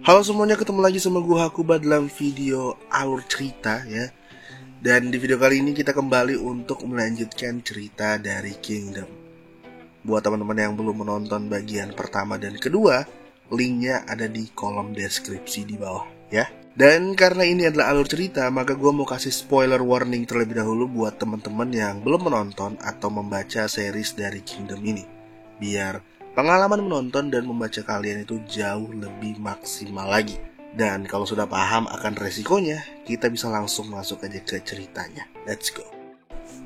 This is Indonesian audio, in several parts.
Halo semuanya, ketemu lagi sama gue Hakuba dalam video alur cerita ya. Dan di video kali ini kita kembali untuk melanjutkan cerita dari Kingdom. Buat teman-teman yang belum menonton bagian pertama dan kedua, linknya ada di kolom deskripsi di bawah ya. Dan karena ini adalah alur cerita, maka gue mau kasih spoiler warning terlebih dahulu buat teman-teman yang belum menonton atau membaca series dari Kingdom ini, biar pengalaman menonton dan membaca kalian itu jauh lebih maksimal lagi. Dan kalau sudah paham akan resikonya, kita bisa langsung masuk aja ke ceritanya. Let's go.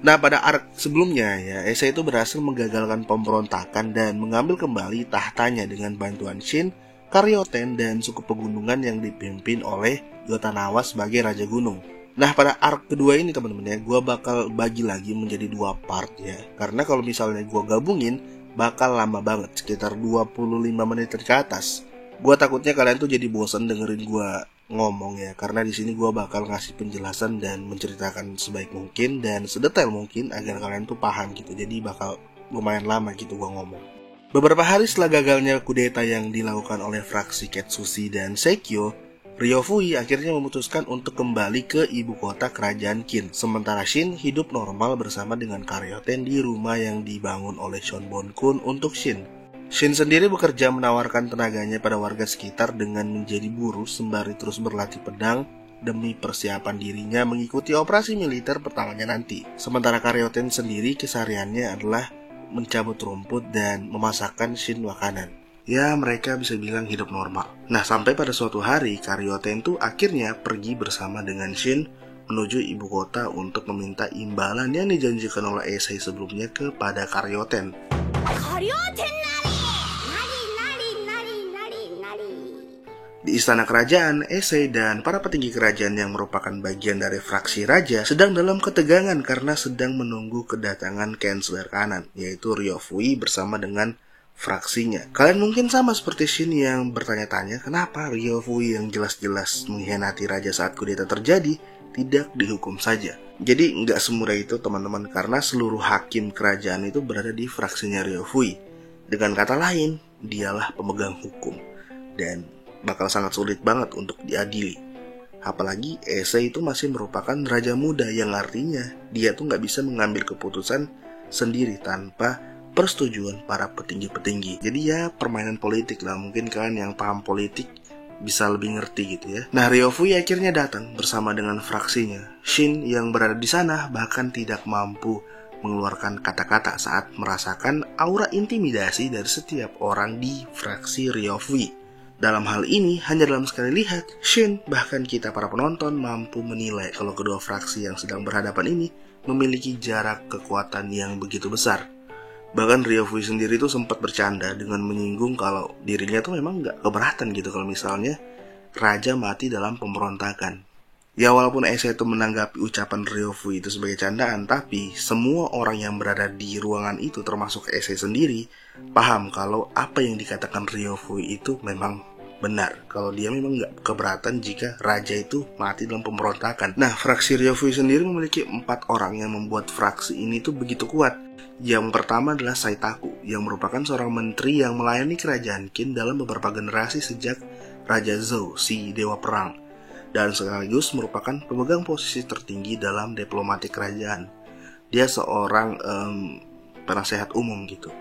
Nah, pada arc sebelumnya ya, Esa itu berhasil menggagalkan pemberontakan dan mengambil kembali tahtanya dengan bantuan Shin, Karyoten, dan suku pegunungan yang dipimpin oleh Yotanawa sebagai Raja Gunung. Nah, pada arc kedua ini teman-teman ya, gue bakal bagi lagi menjadi 2 part ya. Karena kalau misalnya gue gabungin, bakal lama banget, sekitar 25 menit ke atas. Gue takutnya kalian tuh jadi bosan dengerin gue ngomong ya, karena di sini gue bakal ngasih penjelasan dan menceritakan sebaik mungkin dan sedetail mungkin agar kalian tuh paham gitu. Jadi bakal lumayan lama gitu gue ngomong. Beberapa hari setelah gagalnya kudeta yang dilakukan oleh fraksi Ketsushi dan Seikyo, Ryofui akhirnya memutuskan untuk kembali ke ibu kota kerajaan Qin. Sementara Shin hidup normal bersama dengan Karyoten di rumah yang dibangun oleh Shonbon-kun untuk Shin. Shin sendiri bekerja menawarkan tenaganya pada warga sekitar dengan menjadi buruh sembari terus berlatih pedang demi persiapan dirinya mengikuti operasi militer pertamanya nanti. Sementara Karyoten sendiri kesehariannya adalah mencabut rumput dan memasakkan Shin makanan. Ya, mereka bisa bilang hidup normal. Nah, sampai pada suatu hari, Karyoten tuh akhirnya pergi bersama dengan Shin menuju ibu kota untuk meminta imbalan yang dijanjikan oleh Issei sebelumnya kepada Karyoten. Di istana kerajaan, Issei dan para petinggi kerajaan yang merupakan bagian dari fraksi raja sedang dalam ketegangan karena sedang menunggu kedatangan kansler kanan, yaitu Ryofui bersama dengan fraksinya. Kalian mungkin sama seperti Shin yang bertanya-tanya kenapa Ryofui yang jelas-jelas mengkhianati raja saat kudeta terjadi tidak dihukum saja. Jadi nggak semudah itu teman-teman, karena seluruh hakim kerajaan itu berada di fraksinya Ryofui. Dengan kata lain, dialah pemegang hukum dan bakal sangat sulit banget untuk diadili. Apalagi Issei itu masih merupakan raja muda, yang artinya dia tuh nggak bisa mengambil keputusan sendiri tanpa persetujuan para petinggi-petinggi. Jadi ya permainan politik lah, mungkin kalian yang paham politik bisa lebih ngerti gitu ya. Nah, Ryofui akhirnya datang bersama dengan fraksinya. Shin yang berada di sana bahkan tidak mampu mengeluarkan kata-kata saat merasakan aura intimidasi dari setiap orang di fraksi Ryofui. Dalam hal ini, hanya dalam sekali lihat, Shin bahkan kita para penonton mampu menilai kalau kedua fraksi yang sedang berhadapan ini memiliki jarak kekuatan yang begitu besar. Bahkan Ryofui sendiri tuh sempat bercanda dengan menyinggung kalau dirinya tuh memang nggak keberatan gitu kalau misalnya raja mati dalam pemberontakan. Ya, walaupun Issei itu menanggapi ucapan Ryofui itu sebagai candaan, tapi semua orang yang berada di ruangan itu termasuk Issei sendiri paham kalau apa yang dikatakan Ryofui itu memang benar, kalau dia memang nggak keberatan jika raja itu mati dalam pemberontakan. Nah, fraksi Ryofui sendiri memiliki 4 orang yang membuat fraksi ini tuh begitu kuat. Yang pertama adalah Saitaku, yang merupakan seorang menteri yang melayani kerajaan Qin dalam beberapa generasi sejak Raja Zhou, si dewa perang, dan sekaligus merupakan pemegang posisi tertinggi dalam diplomatik kerajaan. Dia seorang penasehat umum gitu.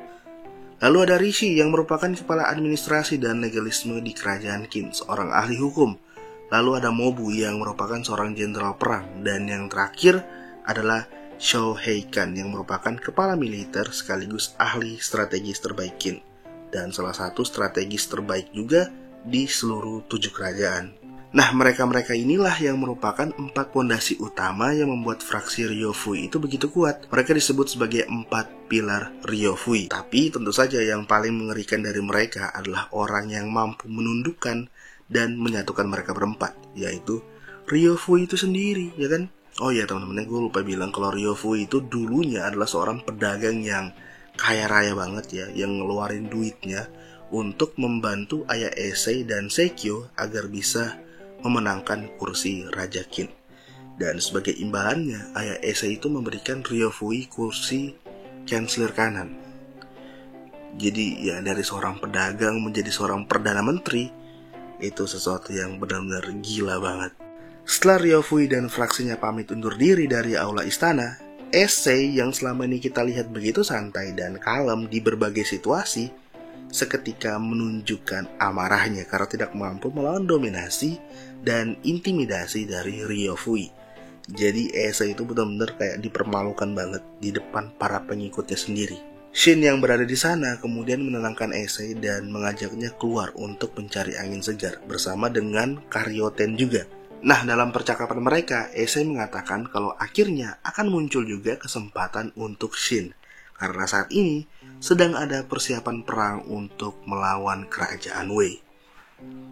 Lalu ada Rishi yang merupakan kepala administrasi dan legalisme di kerajaan Qin, seorang ahli hukum. Lalu ada Mobu yang merupakan seorang jenderal perang, dan yang terakhir adalah Shou Heikan yang merupakan kepala militer sekaligus ahli strategis terbaik Qin, dan salah satu strategis terbaik juga di seluruh 7 kerajaan. Nah, mereka-mereka inilah yang merupakan 4 pondasi utama yang membuat fraksi Ryofui itu begitu kuat. Mereka disebut sebagai 4 pilar Ryofui. Tapi tentu saja yang paling mengerikan dari mereka adalah orang yang mampu menundukkan dan menyatukan mereka berempat, yaitu Ryofui itu sendiri, ya kan? Oh ya teman-teman, gue lupa bilang kalau Ryofui itu dulunya adalah seorang pedagang yang kaya raya banget ya, yang ngeluarin duitnya untuk membantu ayah Issei dan Seikyo agar bisa memenangkan kursi Raja Qin. Dan sebagai imbalannya, ayah Issei itu memberikan Ryofui kursi kansler kanan. Jadi ya dari seorang pedagang menjadi seorang perdana menteri, itu sesuatu yang benar-benar gila banget. Setelah Ryofui dan fraksinya pamit undur diri dari aula istana, Issei yang selama ini kita lihat begitu santai dan kalem di berbagai situasi, seketika menunjukkan amarahnya karena tidak mampu melawan dominasi dan intimidasi dari Ryofui. Jadi Issei itu benar-benar kayak dipermalukan banget di depan para pengikutnya sendiri. Shin yang berada di sana kemudian menenangkan Issei dan mengajaknya keluar untuk mencari angin segar bersama dengan Karyoten juga. Nah, dalam percakapan mereka, Issei mengatakan kalau akhirnya akan muncul juga kesempatan untuk Shin karena saat ini sedang ada persiapan perang untuk melawan kerajaan Wei.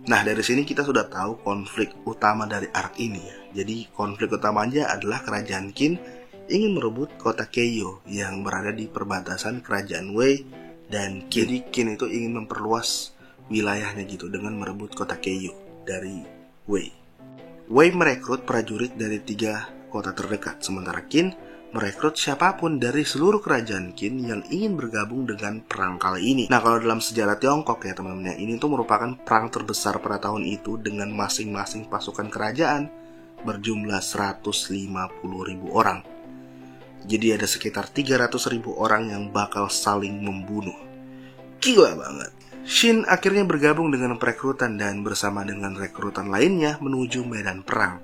Nah, dari sini kita sudah tahu konflik utama dari arc ini ya. Jadi konflik utamanya adalah kerajaan Qin ingin merebut kota Keiyo yang berada di perbatasan kerajaan Wei dan Qin. Jadi Qin itu ingin memperluas wilayahnya gitu dengan merebut kota Keiyo dari Wei. Wei merekrut prajurit dari 3 kota terdekat, sementara Qin merekrut siapapun dari seluruh kerajaan Qin yang ingin bergabung dengan perang kali ini. Nah, kalau dalam sejarah Tiongkok ya teman-teman, ini tuh merupakan perang terbesar pada tahun itu dengan masing-masing pasukan kerajaan berjumlah 150.000 orang. Jadi ada sekitar 300.000 orang yang bakal saling membunuh. Gila banget. Shin akhirnya bergabung dengan perekrutan dan bersama dengan rekrutan lainnya menuju medan perang.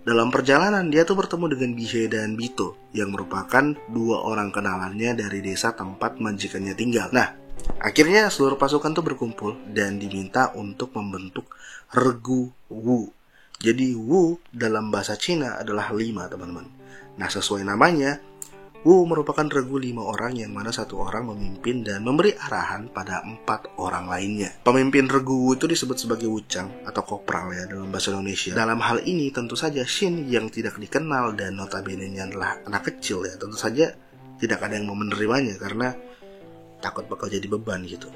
Dalam perjalanan dia tuh bertemu dengan Bihye dan Bito yang merupakan 2 orang kenalannya dari desa tempat majikannya tinggal. Nah, akhirnya seluruh pasukan tuh berkumpul dan diminta untuk membentuk regu Wu. Jadi Wu dalam bahasa Cina adalah 5 teman-teman. Nah, sesuai namanya, Wu merupakan regu 5 orang yang mana 1 orang memimpin dan memberi arahan pada 4 orang lainnya. Pemimpin regu Wu itu disebut sebagai wucang atau kopral ya dalam bahasa Indonesia. Dalam hal ini tentu saja Shin yang tidak dikenal dan notabene-nya adalah anak kecil ya, tentu saja tidak ada yang mau menerimanya karena takut bakal jadi beban gitu.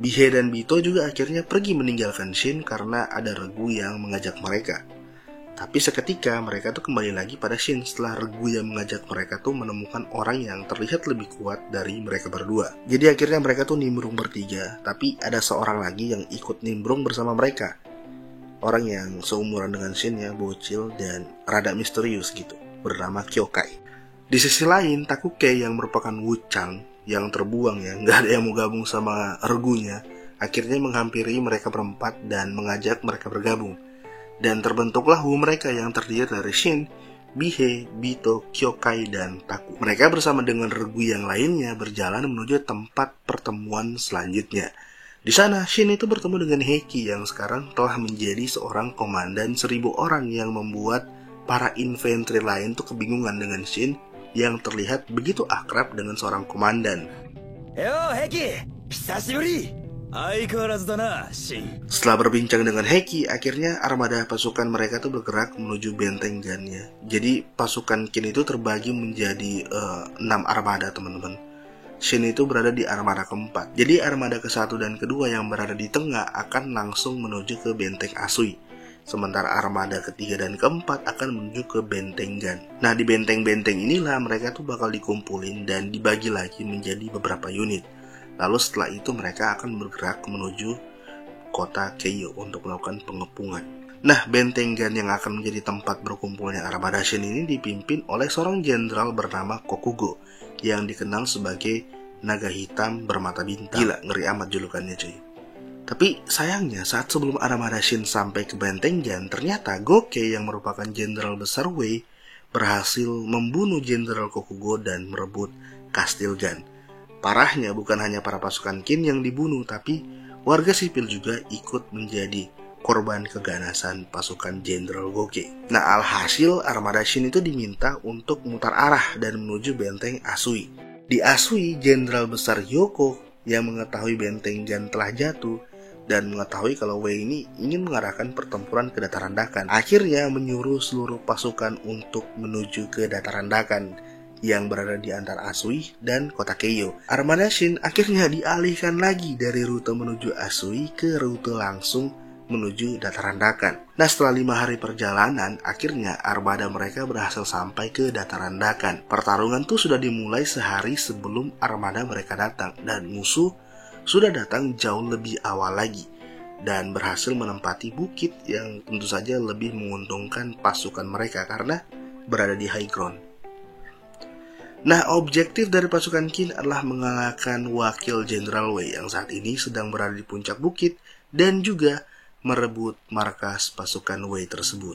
Bihye dan Bito juga akhirnya pergi meninggalkan Shin karena ada regu yang mengajak mereka. Tapi seketika mereka tuh kembali lagi pada Shin setelah regu yang mengajak mereka tuh menemukan orang yang terlihat lebih kuat dari mereka berdua. Jadi akhirnya mereka tuh nimbrung bertiga, tapi ada seorang lagi yang ikut nimbrung bersama mereka. Orang yang seumuran dengan Shin ya, bocil dan rada misterius gitu, bernama Kyokai. Di sisi lain, Takuke yang merupakan wucang yang terbuang ya, nggak ada yang mau gabung sama regunya, akhirnya menghampiri mereka berempat dan mengajak mereka bergabung. Dan terbentuklah Wu mereka yang terdiri dari Shin, Bihye, Bito, Kyokai, dan Taku. Mereka bersama dengan regu yang lainnya berjalan menuju tempat pertemuan selanjutnya. Di sana, Shin itu bertemu dengan Heiki yang sekarang telah menjadi seorang komandan 1.000 orang yang membuat para infanteri lain tuh kebingungan dengan Shin yang terlihat begitu akrab dengan seorang komandan. Yo, Heiki, hisashiburi. Setelah berbincang dengan Heiki, akhirnya armada pasukan mereka tuh bergerak menuju benteng Gannya. Jadi pasukan Qin itu terbagi menjadi 6 armada teman-teman. Shin itu berada di armada keempat. Jadi armada ke-1 dan kedua yang berada di tengah akan langsung menuju ke benteng Asui. Sementara armada ketiga dan keempat akan menuju ke benteng Gan. Nah, di benteng-benteng inilah mereka tuh bakal dikumpulin dan dibagi lagi menjadi beberapa unit. Lalu setelah itu mereka akan bergerak menuju kota Keiyo untuk melakukan pengepungan. Nah, benteng Gan yang akan menjadi tempat berkumpulnya armada Shin ini dipimpin oleh seorang jenderal bernama Kokugo yang dikenal sebagai naga hitam bermata bintang. Gila, ngeri amat julukannya cuy. Tapi sayangnya saat sebelum armada Shin sampai ke benteng Gan, ternyata Goke yang merupakan jenderal besar Wei berhasil membunuh jenderal Kokugo dan merebut kastil Gan. Parahnya bukan hanya para pasukan Qin yang dibunuh, tapi warga sipil juga ikut menjadi korban keganasan pasukan Jenderal Goke. Nah, alhasil armada Shin itu diminta untuk memutar arah dan menuju benteng Asui. Di Asui, Jenderal Besar Yoko yang mengetahui benteng Gan telah jatuh dan mengetahui kalau Wei ini ingin mengarahkan pertempuran ke dataran Dakan, akhirnya menyuruh seluruh pasukan untuk menuju ke dataran Dakan yang berada di antara Asui dan kota Keiyo. Armada Shin akhirnya dialihkan lagi dari rute menuju Asui ke rute langsung menuju dataran Dakan. Nah, setelah 5 hari perjalanan, akhirnya armada mereka berhasil sampai ke dataran Dakan. Pertarungan tuh sudah dimulai sehari sebelum armada mereka datang dan musuh sudah datang jauh lebih awal lagi dan berhasil menempati bukit yang tentu saja lebih menguntungkan pasukan mereka karena berada di high ground. Nah, objektif dari pasukan Qin adalah mengalahkan wakil Jenderal Wei yang saat ini sedang berada di puncak bukit dan juga merebut markas pasukan Wei tersebut.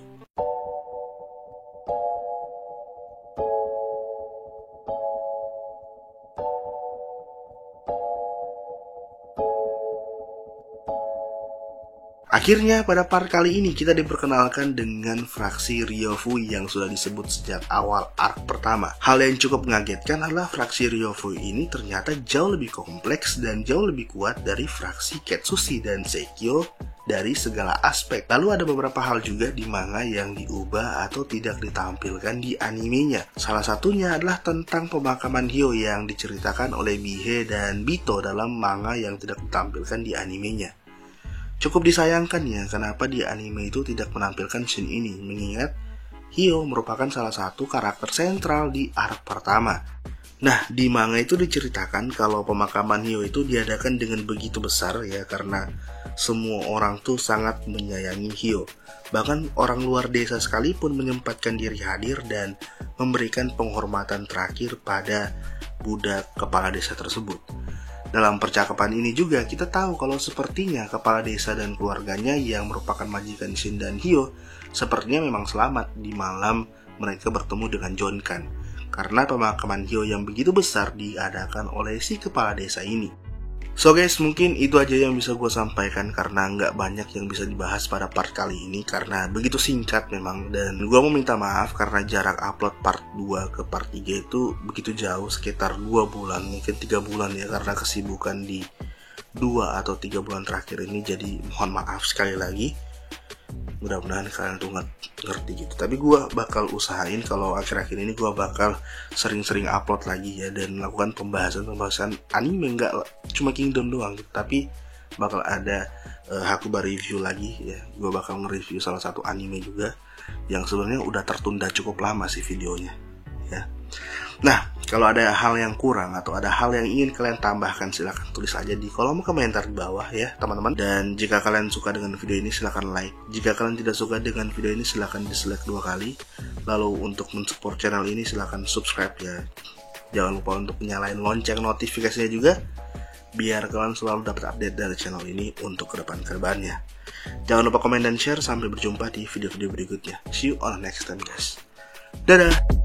Akhirnya pada part kali ini kita diperkenalkan dengan fraksi Ryofui yang sudah disebut sejak awal arc pertama. Hal yang cukup mengagetkan adalah fraksi Ryofui ini ternyata jauh lebih kompleks dan jauh lebih kuat dari fraksi Ketsushi dan Seikyo dari segala aspek. Lalu ada beberapa hal juga di manga yang diubah atau tidak ditampilkan di animenya. Salah satunya adalah tentang pemakaman Hyo yang diceritakan oleh Bihei dan Bito dalam manga yang tidak ditampilkan di animenya. Cukup disayangkan ya, kenapa di anime itu tidak menampilkan scene ini, mengingat Hyo merupakan salah satu karakter sentral di arc pertama. Nah, di manga itu diceritakan kalau pemakaman Hyo itu diadakan dengan begitu besar ya, karena semua orang tuh sangat menyayangi Hyo. Bahkan orang luar desa sekalipun menyempatkan diri hadir dan memberikan penghormatan terakhir pada budak kepala desa tersebut. Dalam percakapan ini juga kita tahu kalau sepertinya kepala desa dan keluarganya yang merupakan majikan Shin dan Hyo sepertinya memang selamat di malam mereka bertemu dengan Jonkan, karena pemakaman Hyo yang begitu besar diadakan oleh si kepala desa ini. So guys, mungkin itu aja yang bisa gue sampaikan karena nggak banyak yang bisa dibahas pada part kali ini karena begitu singkat memang. Dan gue mau minta maaf karena jarak upload part 2 ke part 3 itu begitu jauh, sekitar 2 bulan, mungkin 3 bulan ya, karena kesibukan di 2 atau 3 bulan terakhir ini. Jadi mohon maaf sekali lagi. Mudah-mudahan kalian tuh ngerti gitu. Tapi gue bakal usahain kalau akhir-akhir ini gue bakal sering-sering upload lagi ya, dan melakukan pembahasan anime, nggak cuma Kingdom doang gitu, tapi bakal ada Hakuba review lagi ya. Gue bakal nge-review salah satu anime juga yang sebenarnya udah tertunda cukup lama sih videonya ya. Nah, kalau ada hal yang kurang atau ada hal yang ingin kalian tambahkan, silahkan tulis aja di kolom komentar di bawah ya teman-teman. Dan jika kalian suka dengan video ini silahkan like. Jika kalian tidak suka dengan video ini silahkan dislike 2 kali. Lalu untuk mensupport channel ini silahkan subscribe ya. Jangan lupa untuk nyalain lonceng notifikasinya juga, biar kalian selalu dapat update dari channel ini untuk kedepannya. Jangan lupa komen dan share. Sampai berjumpa di video-video berikutnya. See you on the next time guys. Dadah.